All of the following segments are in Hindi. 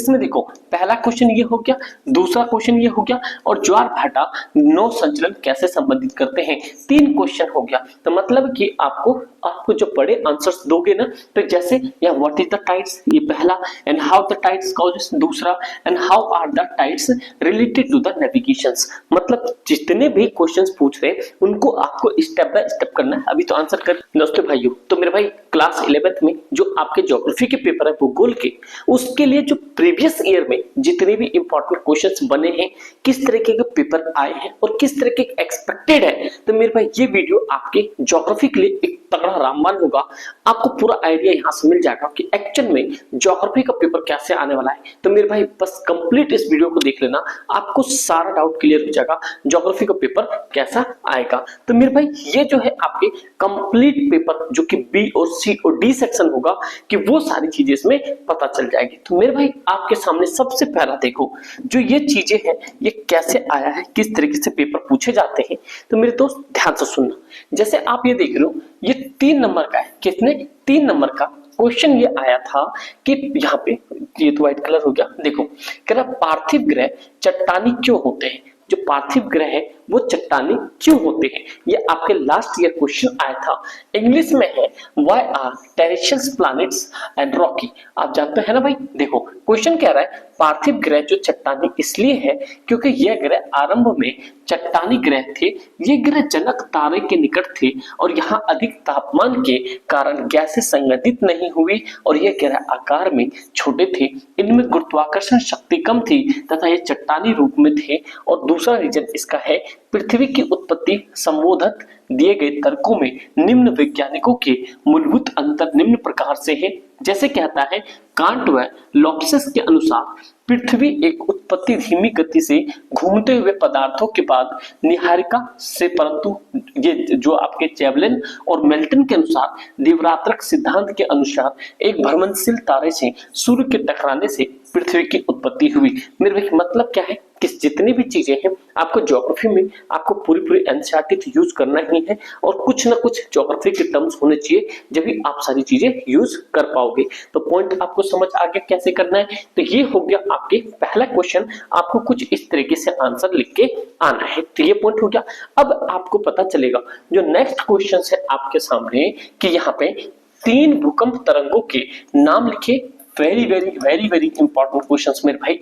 इसमें देखो पहला क्वेश्चन ये हो गया, दूसरा क्वेश्चन ये हो गया, और ज्वार भाटा नौ संचलन कैसे संबंधित करते हैं, 3 क्वेश्चन हो गया। तो मतलब कि आपको जो बड़े आंसर्स दोगे ना, तो जैसे या व्हाट इज द टाइड्स, ये पहला, and how the tides causes, दूसरा, and how are the tides related to the navigations. मतलब जितने भी क्वेश्चंस पूछ रहे हैं उनको आपको स्टेप बाय स्टेप करना है। अभी तो आंसर कर दोस्तों भाइयों। तो मेरे भाई क्लास 11th में जो आपके ज्योग्राफी के पेपर है भूगोल के, उसके लिए जो प्रीवियस ईयर में जितने भी इंपॉर्टेंट क्वेश्चंस बने हैं, किस तरीके के पेपर आए हैं और किस तरह के एक्सपेक्टेड है, तो मेरे भाई ये वीडियो आपके ज्योग्राफी के लिए एक तगड़ा रामबाण होगा। आपको पूरा आइडिया यहां से मिल जाएगा कि एक्चुअल में ज्योग्राफी का पेपर कैसे आने वाला है। तो मेरे भाई बस कंप्लीट इस वीडियो को देख लेना, आपको सारा डाउट क्लियर हो जाएगा ज्योग्राफी का पेपर कैसा आएगा। तो मेरे भाई ये जो है आपके कंप्लीट पेपर जो कि बी और सी और डी सेक्शन होगा, कि वो सारी चीजें इसमें पता चल जाएगी। तो मेरे भाई आपके सामने सबसे पहला देखो जो ये चीजें हैं ये कैसे आया है, किस तरीके से पेपर पूछे जाते हैं। तो मेरे दोस्त ध्यान से सुनना। जैसे आप ये देख रहे हो ये 3 नंबर का है, कितने 3 नंबर का क्वेश्चन ये आया था कि यहाँ पे ये तो व्हाइट कलर हो गया। देखो कह रहा पार्थिव ग्रह चट्टानी क्यों होते हैं, जो पार्थिव ग्रह है वो चट्टानी क्यों होते हैं, ये आपके लास्ट ईयर क्वेश्चन आया था। इंग्लिश में है why are terrestrial planets and rocky. आप जानते हैं ना भाई, देखो क्वेश्चन कह रहा है पार्थिव ग्रह जो चट्टानी इसलिए है क्योंकि यह ग्रह आरंभ में चट्टानी ग्रह थे, ये ग्रह जनक तारे के निकट थे और यहाँ अधिक तापमान के कारण गैसें संगठित नहीं हुई और ये ग्रह आकार में छोटे थे, इनमें गुरुत्वाकर्षण शक्ति कम थी तथा ये चट्टानी रूप में थे। और दूसरा रीजन इसका है पृथ्वी की उत्पत्ति संबोधक दिए गए तर्कों में निम्न वैज्ञानिकों के मूलभूत अंतर निम्न प्रकार से है। जैसे कहता है कांट व लॉप्सिस के अनुसार पृथ्वी एक उत्पत्ति धीमी गति से घूमते हुए पदार्थों के बाद निहारिका से, परंतु ये जो आपके चैवलिन और मेल्टन के अनुसार दिव्रात्रक सिद्धांत के अनुसार एक भ्रमणशील तारे से सूर्य के टकराने से पृथ्वी की उत्पत्ति हुई। मेरे भाई मतलब क्या है कि जितनी भी चीजें हैं आपको ज्योग्राफी में आपको पूरी एनसीईआरटी यूज करना ही है और कुछ ना कुछ ज्योग्राफी के टर्म्स होने चाहिए, जब भी आप सारी चीजें यूज कर पाओगे। तो पॉइंट आपको समझ आ गया कैसे करना है। तो ये हो गया आपके पहला क्वेश्चन, आपको कुछ इस तरीके से आंसर लिख के आना है। तो ये पॉइंट हो गया। अब आपको पता चलेगा जो नेक्स्ट क्वेश्चन है आपके सामने कि यहाँ पे 3 भूकंप तरंगों के नाम लिखे। Very very very very important questions मेरे भाई।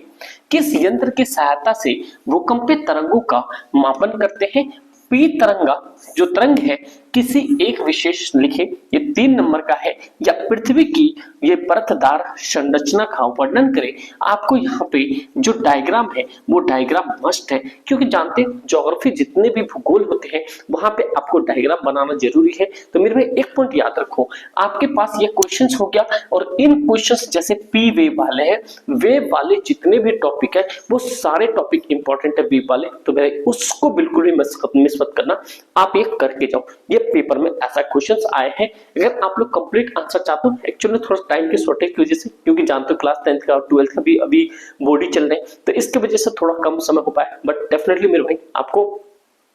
किस यंत्र की सहायता से भूकंपीय तरंगों का मापन करते हैं। पी तरंगा जो तरंग है किसी एक विशेष लिखे, ये 3 नंबर का है, या पृथ्वी की ये परतदार संरचना का वर्णन करें। आपको यहाँ पे जो डायग्राम है वो डायग्राम मस्ट है, क्योंकि जानते हैं ज्योग्राफी जितने भी भूगोल होते हैं वहां पे आपको डायग्राम बनाना जरूरी है। तो मेरे भाई एक पॉइंट याद रखो, आपके पास ये क्वेश्चंस हो गया और इन क्वेश्चंस जैसे पी वेव वाले हैं, वेव वाले जितने भी टॉपिक है वो सारे टॉपिक इंपॉर्टेंट है वेव वाले। तो मेरे उसको बिल्कुल भी मिस मत करना, आप ये करके जाओ। ये पेपर में ऐसा क्वेश्चंस आए हैं। अगर आप लोग कंप्लीट आंसर चाहते हो, एक्चुअली थोड़ा टाइम की शॉर्टेज की वजह से, क्योंकि जानते हो क्लास 10th का और 12th का भी अभी बोर्ड ही चल रहे हैं, तो इसकी वजह से थोड़ा कम समय हो पाया। बट डेफिनेटली मेरे भाई आपको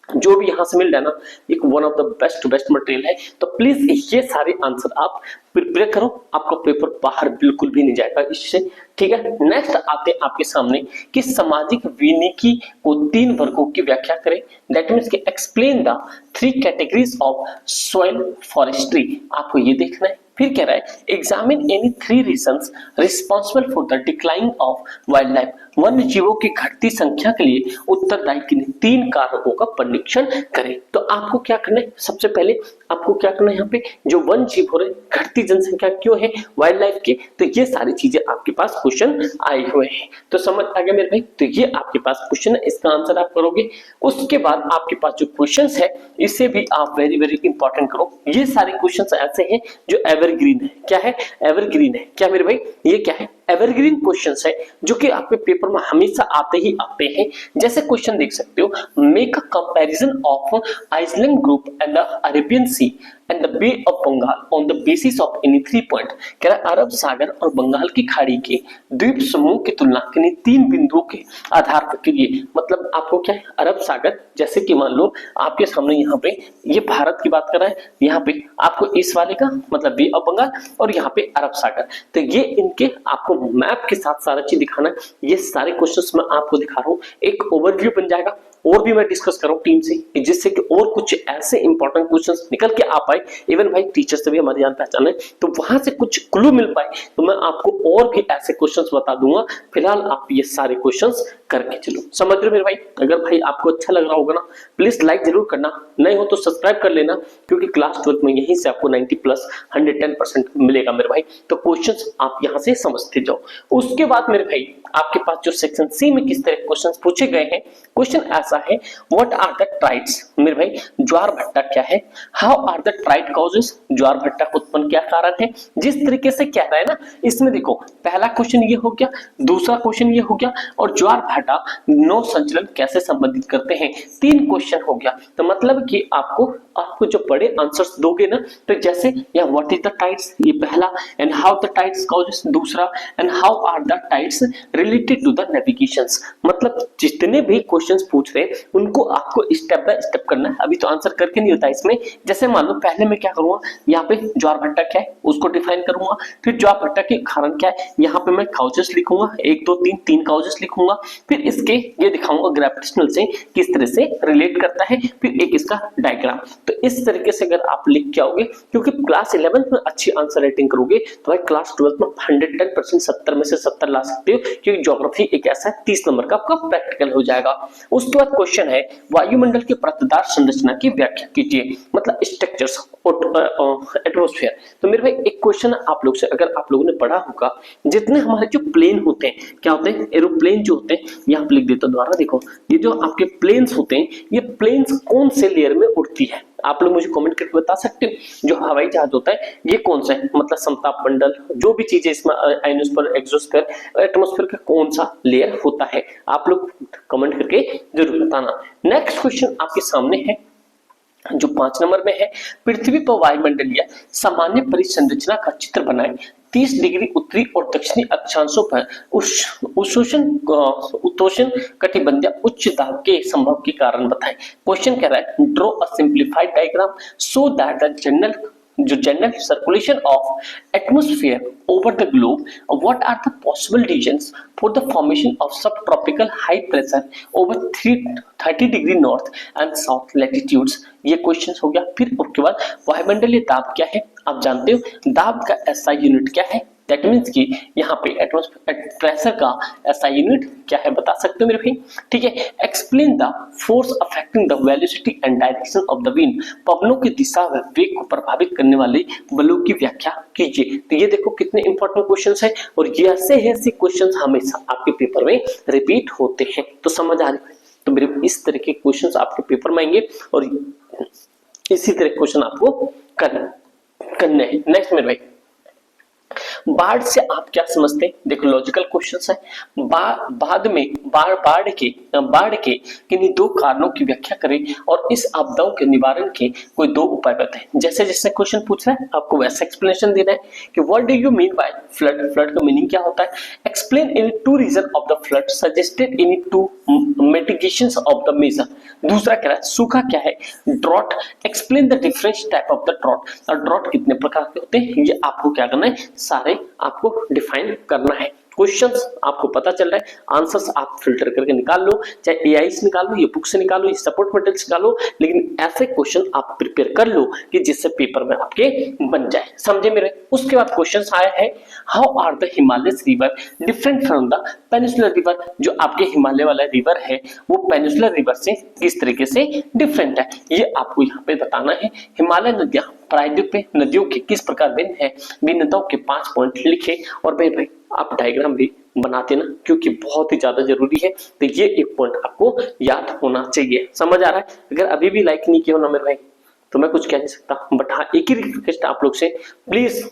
जो भी यहां से मिल रहा है ना, एक one of the best material है। तो प्लीज ये सारे आंसर आप प्रिपेयर करो, आपका पेपर बाहर बिल्कुल भी नहीं जाएगा इससे। ठीक है, नेक्स्ट आते हैं आपके सामने कि सामाजिक विनिकी को 3 वर्गों की व्याख्या करें। दैट मींस कि explain the 3 categories of soil forestry. आपको ये देखना है। फिर कह रहा है examine any 3 reasons responsible for the decline of wild life. वन्य जीवों की घटती संख्या के लिए उत्तरदायी किन्हीं 3 कारकों का परीक्षण करें। तो आपको क्या करना है, सबसे पहले आपको क्या करना है, यहाँ पे जो वन्य जीव हो रहे, घटती जनसंख्या क्यों है वाइल्ड लाइफ के, तो ये सारी चीजें आपके पास क्वेश्चन आए हुए हैं। तो समझ आ गया मेरे भाई। तो ये आपके पास क्वेश्चन है, इसका आंसर आप करोगे। उसके बाद आपके पास जो क्वेश्चन है इसे भी आप वेरी वेरी इंपॉर्टेंट करो। ये सारे क्वेश्चन ऐसे हैं जो एवरग्रीन है। क्या है, एवरग्रीन है। क्या मेरे भाई, ये क्या है, एवरग्रीन क्वेश्चंस है जो कि आपके पेपर में हमेशा आते ही आते हैं। जैसे क्वेश्चन देख सकते हो, make a comparison of island group and the Arabian Sea and the Bay of Bengal on the basis of any 3 point. कह रहा अरब सागर और बंगाल की खाड़ी के द्वीप समूह की तुलना किन्हीं 3 बिंदुओं के आधार पर करिए। मतलब आपको क्या है, अरब सागर, जैसे कि मान लो आपके सामने यहाँ पे ये भारत की बात कर रहा है, यहाँ पे आपको इस वाले का मतलब बे ऑफ बंगाल और यहाँ पे अरब सागर, तो ये इनके आपको आपको मैप के साथ सारा चीज दिखाना है। ये सारे क्वेश्चंस मैं आपको दिखा रहा हूँ, एक ओवरव्यू बन जाएगा और भी मैं डिस्कस कर रहा हूँ टीम से, जिससे कि और कुछ ऐसे इंपॉर्टेंट क्वेश्चंस निकल के आ पाए। इवन भाई टीचर से भी हमारी जान पहचान है, तो वहां से कुछ क्लू मिल पाए तो मैं आपको और भी ऐसे क्वेश्चंस बता दूंगा। फिलहाल आप ये सारे क्वेश्चंस करके चलो, समझ रहे हो मेरे भाई। अगर भाई आपको अच्छा लग रहा होगा ना, प्लीज लाइक जरूर करना, नहीं हो तो सब्सक्राइब कर लेना, क्योंकि क्लास 12 में यहीं से आपको 90+ 110% मिलेगा मेरे भाई। तो क्वेश्चंस आप यहां से समझते जाओ। उसके बाद मेरे भाई आपके पास जो सेक्शन सी में किस तरह क्वेश्चंस पूछे गए हैं, क्वेश्चन ऐसा है, व्हाट आर द ट्राइड्स, मेरे भाई ज्वार भट्टा क्या है, हाउ आर द ट्राइड कॉजेस, ज्वार भट्टा का उत्पन्न क्या कारण है। जिस तरीके से कह रहा है ना, इसमें देखो पहला क्वेश्चन ये हो गया, दूसरा क्वेश्चन ये हो गया, और ज्वार भाटा नौ संचलन कैसे संबंधित करते हैं, 3 क्वेश्चन हो गया। तो मतलब कि आपको जो बड़े आंसर्स दोगे ना, तो जैसे या व्हाट इज द टाइड्स, ये पहला, and how the tides causes दूसरा, and how are the tides related to the navigations. मतलब जितने भी क्वेश्चंस पूछ रहे हैं उनको आपको स्टेप बाय स्टेप करना है। अभी तो आंसर करके नहीं होता इसमें। जैसे मान लो पहले मैं क्या करूंगा, यहाँ पे ज्वार भट्टा क्या है उसको डिफाइन करूंगा, फिर ज्वार भट्टा के कारण क्या है, यहाँ पे मैं काउजेस लिखूंगा, 1 2 3 काउजेस लिखूंगा, फिर इसके ये दिखाऊंगा ग्रेविटेशनल से किस तरह से रिलेट करता है, फिर एक इसका डायग्राम। तो इस तरीके से अगर आप लिख के आओगे, क्योंकि क्लास 11 में अच्छी आंसर राइटिंग करोगे तो भाई क्लास 12 में 110% 70 में से 70 ला सकते हो, क्योंकि ज्योग्राफी एक ऐसा 30 नंबर का आपका प्रैक्टिकल हो जाएगा। उसके बाद क्वेश्चन है, वायुमंडल के परतदार संरचना की व्याख्या कीजिए, मतलब स्ट्रक्चर्स एटमॉस्फेयर। तो मेरे भाई एक क्वेश्चन आप लोग से, अगर आप लोगों ने पढ़ा होगा, जितने हमारे जो प्लेन होते हैं, क्या होते हैं, एरोप्लेन जो होते हैं, यहाँ पे लिख देता हूं दोबारा, देखो ये जो आपके प्लेन्स होते हैं, ये प्लेन्स कौन से लेयर में उड़ती है, आप लोग मुझे कमेंट करके बता सकते हो। जो हवाई जहाज होता है ये कौन सा है, मतलब समताप मंडल, जो भी चीजें इसमें आयनोस्फीयर, एक्सोस्फीयर, एटमॉस्फेयर का कौन सा लेयर होता है, आप लोग कमेंट करके जरूर बताना। नेक्स्ट क्वेश्चन आपके सामने है जो 5 नंबर में है, पृथ्वी पर वायुमंडलीय सामान्य परिसंरचना का चित्र बनाएं, 30 डिग्री उत्तरी और दक्षिणी अक्षांशों पर उपोष्ण कटिबंधीय उच्च दाब के संभव के कारण बताएं। क्वेश्चन कह रहा है, draw a simplified diagram so that the general circulation of atmosphere over the globe, what are the possible regions for the formation of subtropical high pressure over 30 degree north and south latitudes. ये क्वेश्चन हो गया। फिर उसके बाद वायुमंडलीय दाब क्या है, आप जानते हो दाब का एसआई यूनिट क्या है, दैट मीन्स कि यहाँ पे एटमॉस्फेयर प्रेशर का एसआई यूनिट क्या है बता सकते हो मेरे भाई, ठीक है। Explain the force affecting the velocity and direction of the wind, पवनों की दिशा व वेग को प्रभावित करने वाले बलों की व्याख्या कीजिए। तो ये देखो कितने इंपॉर्टेंट क्वेश्चंस हैं, और ये ऐसे क्वेश्चंस हमेशा आपके पेपर में रिपीट होते हैं। तो समझ आ रही है, तो मेरे इस तरह के क्वेश्चंस आपके पेपर में आएंगे और इसी तरह क्वेश्चन आपको करने हैं। नेक्स्ट मेरे भाई, बाढ़ से आप क्या समझते हैं, देखो लॉजिकल क्वेश्चन है। बाढ़ के किन्हीं 2 कारणों की व्याख्या करें और इस आपदाओं के निवारण के कोई 2 उपाय बताएं। जैसे जैसे क्वेश्चन पूछ रहा है आपको वैसा एक्सप्लेनेशन देना है कि what do you mean by flood, flood का मीनिंग क्या होता है, explain any 2 reason of the flood, suggested any 2 mitigations of the major. दूसरा कह रहा है सूखा क्या है, drought, explain the different type of the drought, और ड्रॉट कितने प्रकार के होते हैं, ये आपको क्या करना है, सारे आपको डिफाइन करना है। क्वेश्चंस आपको पता चल रहा है, आंसर्स आप फिल्टर करके निकाल लो, चाहे एआई से निकाल लो, ये बुक से निकालो, ये सपोर्ट मटेरियल से निकालो, लेकिन ऐसे क्वेश्चन आप प्रिपेयर कर लो कि जिससे पेपर में आपके बन जाए, समझे मेरे। उसके बाद क्वेश्चंस आया है, how are the Himalayas river different from the peninsular river, जो आपके हिमालय वाला रिवर है वो पेनिनसुलर रिवर से किस तरीके से डिफरेंट है, ये आपको यहाँ पे बताना है। हिमालय नदियां प्रायद्वीप पे नदियों के किस प्रकार भिन्न है, भिन्नताओं के 5 पॉइंट लिखे, और भाई आप डायग्राम भी बनाते ना, क्योंकि बहुत ही ज्यादा जरूरी है। तो ये एक पॉइंट आपको याद होना चाहिए, समझ आ रहा है। अगर अभी भी लाइक नहीं किया हो ना मेरे भाई तो मैं कुछ कह नहीं सकता, बट हाँ एक ही रिक्वेस्ट आप लोग से, प्लीज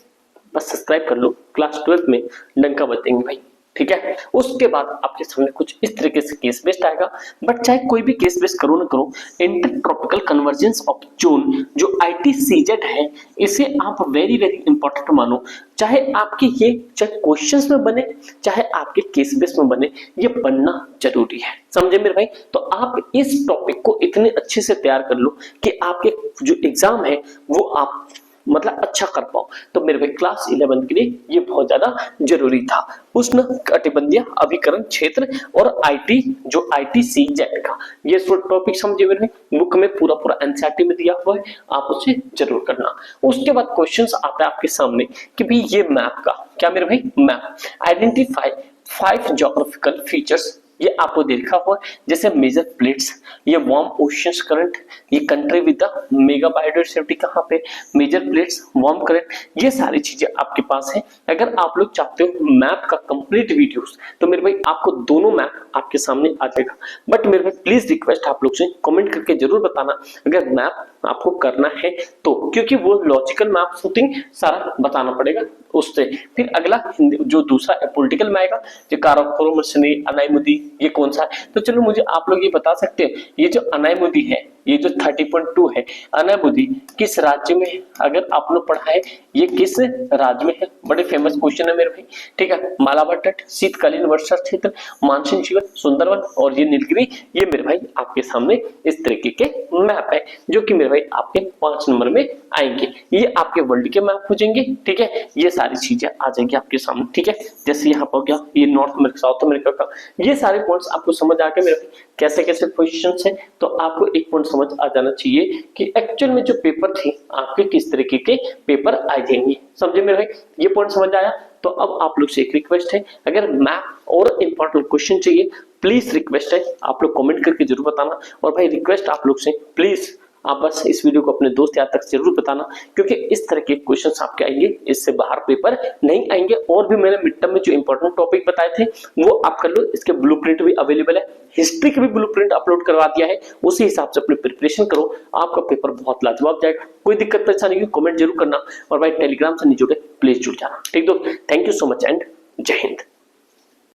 बस सब्सक्राइब कर लो, क्लास 12 में डंका बजेंगे भाई, ठीक है। उसके बाद आपके सामने कुछ इस तरीके से केस बेस्ड आएगा, बट चाहे कोई भी केस बेस्ड करो ना करो, इंटरट्रॉपिकल कन्वर्जेंस ऑफ जोन जो ITCZ है, इसे आप वेरी इंपॉर्टेंट मानो, चाहे आपके ये चाहे क्वेश्चंस में बने चाहे आपके केस बेस्ड में बने, ये बनना जरूरी है, समझे मेरे भाई। तो आप इस टॉपिक को इतने अच्छे से तैयार कर लो कि आपके जो एग्जाम है वो आप मतलब अच्छा कर पाओ। तो मेरे भाई क्लास 11 के लिए ये बहुत ज्यादा जरूरी था। उष्ण कटिबंधीय अभिकरण क्षेत्र और आईटी जो आईटीसी जेट का ये टॉपिक समझे मेरे भाई, बुक में पूरा पूरा एनसीईआरटी में दिया हुआ है, आप उसे जरूर करना। उसके बाद क्वेश्चंस आता है आपके सामने कि भाई ये मैप का क्या मेरे भाई, मैप आइडेंटिफाई 5 ज्योग्राफिकल फीचर्स, ये आपको देखा हुआ है जैसे मेजर प्लेट्स, ये वार्म ओशियंस करंट, ये country with the mega biodiversity कहाँ पे, मेजर प्लेट्स, वार्म करंट, ये सारी चीजें आपके पास है। अगर आप लोग चाहते हो मैप का कंप्लीट वीडियोस तो मेरे भाई आपको दोनों मैप आपके सामने आ जाएगा। बट मेरे भाई प्लीज रिक्वेस्ट आप लोग से कमेंट करके जरूर बताना अगर मैप आपको करना है तो, क्योंकि वो लॉजिकल मैप शूटिंग सारा बताना पड़ेगा उससे। फिर अगला जो दूसरा पॉलिटिकल में आएगा जो काराकोरम अनाईमुदी, ये कौन सा है, तो चलो मुझे आप लोग ये बता सकते हैं ये जो अनाईमुदी है, ये जो 30.2 है, अनाईमुदी किस राज्य में, अगर आप लोग पढ़ा है ये किस राज्य में है, बड़े फेमस क्वेश्चन है मेरे भाई, ठीक है। मालाबार तट, शीतकालीन वर्षा क्षेत्र, मानसून जीवन, सुंदरवन और ये नीलगिरी, ये मेरे भाई आपके सामने इस तरीके के मैप है जो कि मेरे भाई आपके 5 नंबर में आएंगे। ये आपके वर्ल्ड के मैप हो जाएंगे, ठीक है, ये सारी चीजें आ जाएंगी आपके सामने, ठीक है। जैसे यहाँ पर क्या ये नॉर्थ अमेरिका, साउथ अमेरिका का, ये सारे पॉइंट्स आपको समझ आ गए मेरे भाई कैसे कैसे क्वेश्चंस है। तो आपको एक पॉइंट समझ आ जाना चाहिए कि एक्चुअल में जो पेपर थे आपके किस तरीके के पेपर आ जाएंगे, समझे मेरे भाई, ये पॉइंट समझ आया। तो अब आप लोग से एक रिक्वेस्ट है, अगर मैप और इंपॉर्टेंट क्वेश्चन चाहिए प्लीज रिक्वेस्ट है आप लोग कमेंट करके जरूर बताना। और भाई रिक्वेस्ट आप लोग से प्लीज आप बस इस वीडियो को अपने दोस्त यार तक जरूर बताना, क्योंकि इस तरह के क्वेश्चंस आपके आएंगे, इससे बाहर पेपर नहीं आएंगे। और भी मैंने मिड टर्म में जो इंपॉर्टेंट टॉपिक बताए थे वो आप कर लो, इसके ब्लूप्रिंट भी अवेलेबल है, हिस्ट्री के भी ब्लूप्रिंट अपलोड करवा दिया है, उसी हिसाब से अपनी प्रिपरेशन करो, आपका पेपर बहुत लाजवाब जाएगा। कोई दिक्कत परेशानी नहीं, कमेंट जरूर करना और भाई टेलीग्राम से नहीं जुड़े प्लीज जुड़ जाना, ठीक दोस्त। Thank you so much and जय हिंद।